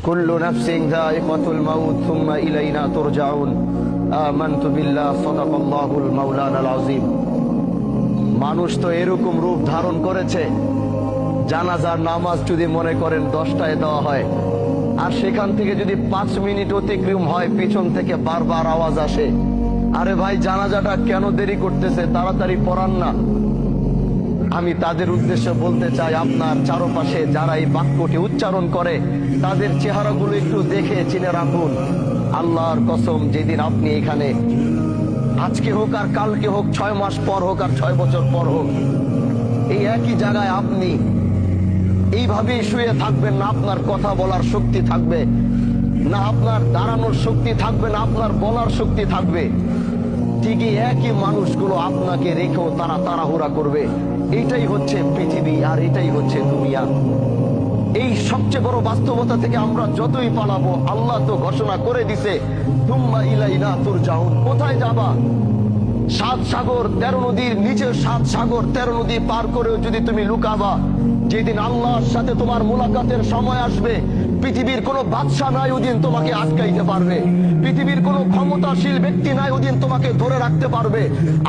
কুল্লু নাফসিন যায়িকাতুল মাউত সুম্মা ইলাইনা তুরজাউন। আমানতু বিল্লাহ, সাদাকাল্লাহুল মাওলানাল আযীম। মানুষ তো এরকম রূপ ধারণ করেছে, জানাজার নামাজ যদি মনে করেন 10টায় দেওয়া হয়, আর সেখান থেকে যদি 5 মিনিট অতিক্রম হয় পিছন থেকে বারবার আওয়াজ আসে, আরে ভাই জানাজাটা কেন দেরি করতেছে, তাড়াতাড়ি পড়ান না। আমি তাদের উদ্দেশ্যে বলতে চাই, আপনার চারপাশে যারা এই বাক্যটি উচ্চারণ করে তাদের চেহারাগুলো একটু দেখে চিনে রাখুন। আল্লাহর কসম, যেদিন আপনি এখানে, আজকে হোক আর কালকে হোক, 6 মাস পর হোক আর 6 বছর পর হোক, এই একই জায়গায় আপনি এইভাবেই শুয়ে থাকবেন, না আপনার কথা বলার শক্তি থাকবে, না আপনার দাঁড়ানোর শক্তি থাকবে, না আপনার বলার শক্তি থাকবে। ঠিকই একই মানুষগুলো আপনাকে রেখেও তারা তাড়াহুড়া করবে। এটাই হচ্ছে পৃথিবী, আর এটাই হচ্ছে দুনিয়া। এই সবচেয়ে বড় বাস্তবতা থেকে আমরা যতই পালাবো, আল্লাহ তো ঘোষণা করে দিছে, সুম্মা ইলাইনা তুরজাউন। কোথায় যাবা? 7 সাগর 13 নদীর নিচে, 7 সাগর 13 নদী পার করেও যদি তুমি লুকাবা, যেদিন আল্লাহর সাথে তোমার মুলাকাতের সময় আসবে, পৃথিবীর কোনো বাদশা নাই ওদিন তোমাকে আটকাইতে পারবে, পৃথিবীর কোনো ক্ষমতাশীল ব্যক্তি নাই ওদিন তোমাকে ধরে রাখতে পারবে।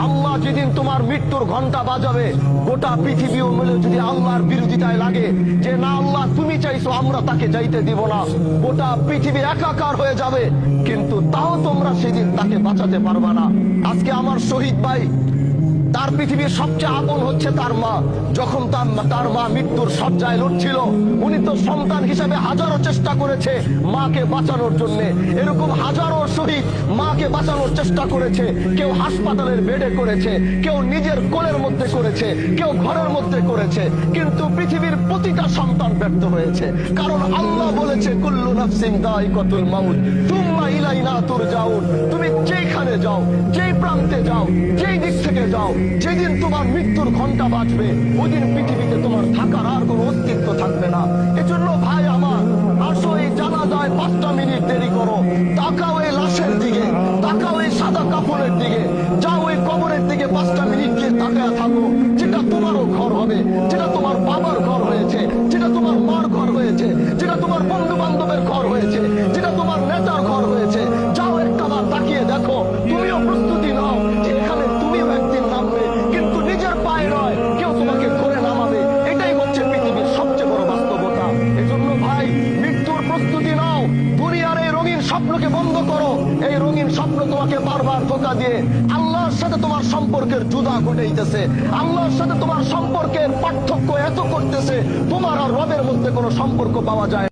আল্লাহ যেদিন তোমার মৃত্যুর ঘন্টা বাজাবে, গোটা পৃথিবীও মিলে যদি আল্লাহর বিরোধিতায় লাগে যে না আল্লাহ তুমি চাইছো, আমরা তাকে যাইতে দিব না, গোটা পৃথিবী একাকার হয়ে যাবে, কিন্তু তাও তোমরা সেদিন তাকে বাঁচাতে পারবা না। আজকে আমার শহীদ ভাই, তার পৃথিবীর সবচেয়ে আপন হচ্ছে তার মা। যখন তার মা মৃত্যুর শয্যায় লড়ছিল, উনি তো সন্তান হিসেবে হাজারো চেষ্টা করেছে মাকে বাঁচানোর জন্য। এরকম হাজারো শহীদ মাকে বাঁচানোর চেষ্টা করেছে। কেউ হাসপাতালের বেডে করেছে, কেউ নিজের কোলের মধ্যে করেছে, কেউ ঘরের মধ্যে করেছে, কিন্তু পৃথিবীর প্রতিটা সন্তান ব্যর্থ হয়েছে। কারণ আল্লাহ বলেছে, কুল্লু নাফসিন যায়িকাতুল মাউত সুম্মা ইলাইনা তুরজাউন। তুমি যেখানে যাও, যেই প্রান্তে যাও, যেই দিক থেকে যাও, যেদিন তোমার মৃত্যুর ঘন্টা বাজবে, ওই দিন পৃথিবীতে তোমার থাকার আর কোনো অস্তিত্ব থাকবে না। এজন্য ভাই আমার, আসো এই জানাজায় 5টা মিনিট দেরি করো, তাকাও এই লাশের দিকে, তাকাও এই সাদা কাপড়ের দিকে, যাও ওই কবরের দিকে 5টা মিনিট গিয়ে তাকায় থাকো। যেটা তোমারও ঘর হবে, যেটা তোমার বাবার ঘর হয়েছে, যেটা তোমার মার ঘর হয়েছে, যেটা তোমার বন্ধু বান্ধবের ঘর হয়েছে, যেটা তোমার নেতার ঘর হয়েছে, যাও একটা বার তাকিয়ে দেখো। তুমিও প্রস্তুতি নাও যে এখানে তুমিও একদিন নামবে, কিন্তু নিজের পায়ে নয়, কেউ তোমাকে ধরে নামাবে। এটাই হচ্ছে পৃথিবীর সবচেয়ে বড় বাস্তবতা। এজন্য ভাই, মৃত্যুর প্রস্তুতি নাও। দুনিয়ার এই রঙিন স্বপ্নকে বন্ধ করো। এই রঙিন স্বপ্ন তোমাকে বারবার ধোঁকা দিয়ে আল্লাহর সাথে তোমার সম্পর্কের জুদা ঘটাইতেছে, আল্লাহর সাথে তোমার সম্পর্কের পার্থক্য এত করতেছে, তোমার আর রবের মধ্যে কোনো সম্পর্ক পাওয়া যায়।